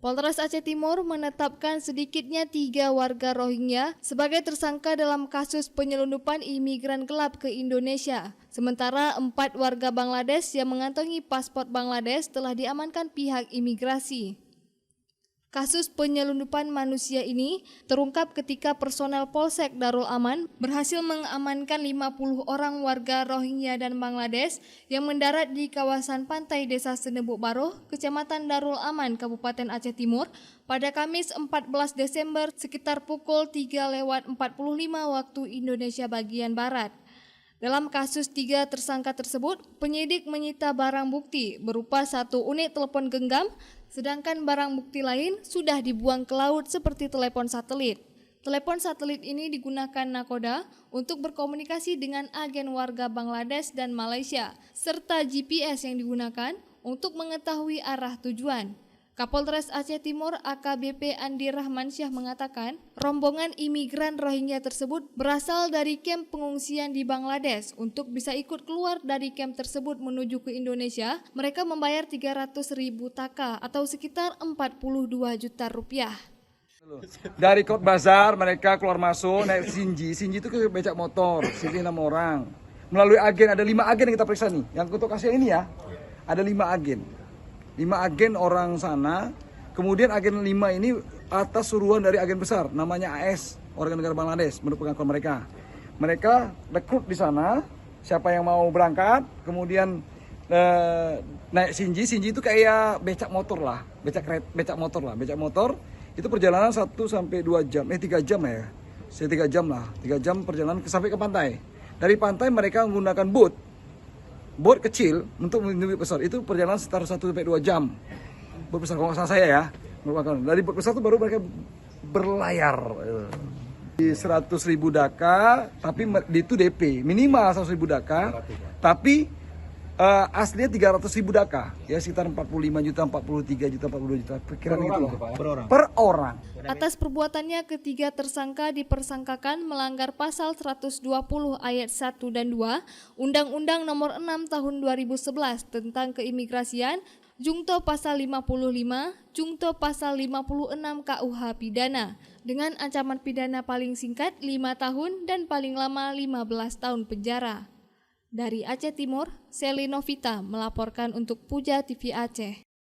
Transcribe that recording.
Polres Aceh Timur menetapkan sedikitnya 3 warga Rohingya sebagai tersangka dalam kasus penyelundupan imigran gelap ke Indonesia. Sementara 4 warga Bangladesh yang mengantongi paspor Bangladesh telah diamankan pihak imigrasi. Kasus penyelundupan manusia ini terungkap ketika personel Polsek Darul Aman berhasil mengamankan 50 orang warga Rohingya dan Bangladesh yang mendarat di kawasan pantai Desa Senebuk Baroh, Kecamatan Darul Aman, Kabupaten Aceh Timur pada Kamis 14 Desember sekitar pukul 3:45 waktu Indonesia bagian Barat. Dalam kasus 3 tersangka tersebut, penyidik menyita barang bukti berupa 1 unit telepon genggam, sedangkan barang bukti lain sudah dibuang ke laut seperti telepon satelit. Telepon satelit ini digunakan nakoda untuk berkomunikasi dengan agen warga Bangladesh dan Malaysia, serta GPS yang digunakan untuk mengetahui arah tujuan. Kapolres Aceh Timur AKBP Andi Rahmansyah mengatakan, rombongan imigran Rohingya tersebut berasal dari kamp pengungsian di Bangladesh. Untuk bisa ikut keluar dari kamp tersebut menuju ke Indonesia, mereka membayar 300.000 taka atau sekitar 42 juta rupiah. Dari Kot Bazar mereka keluar masuk naik Sinji itu ke becak motor, Sinji 6 orang. Melalui agen, ada 5 agen yang kita periksa nih. Yang untuk kasus ini ya, ada 5 agen. 5 agen orang sana, kemudian agen 5 ini atas suruhan dari agen besar, namanya AS, warga negara Bangladesh, menurut pengakuan mereka. Mereka rekrut di sana, siapa yang mau berangkat, kemudian naik Sinji itu kayak becak motor lah, becak motor, itu perjalanan 1 sampai 2 jam, 3 jam ya, 3 jam lah, 3 jam perjalanan sampai ke pantai. Dari pantai mereka menggunakan boat kecil untuk menuju besar, itu perjalanan sekitar 1 sampai 2 jam. Boat besar kalau nggak salah saya ya. Dari boat besar itu baru mereka berlayar. Di 100.000 daka, tapi itu DP minimal 100.000 daka, tapi aslinya 300.000 daka, ya sekitar 45 juta, 43 juta, 42 juta, perkiraan gitu per orang. Atas perbuatannya, ketiga tersangka dipersangkakan melanggar pasal 120 ayat 1 dan 2 Undang-Undang Nomor 6 Tahun 2011 tentang keimigrasian, Jungto pasal 55, Jungto pasal 56 KUH Pidana dengan ancaman pidana paling singkat 5 tahun dan paling lama 15 tahun penjara. Dari Aceh Timur, Seli Novita melaporkan untuk Puja TV Aceh.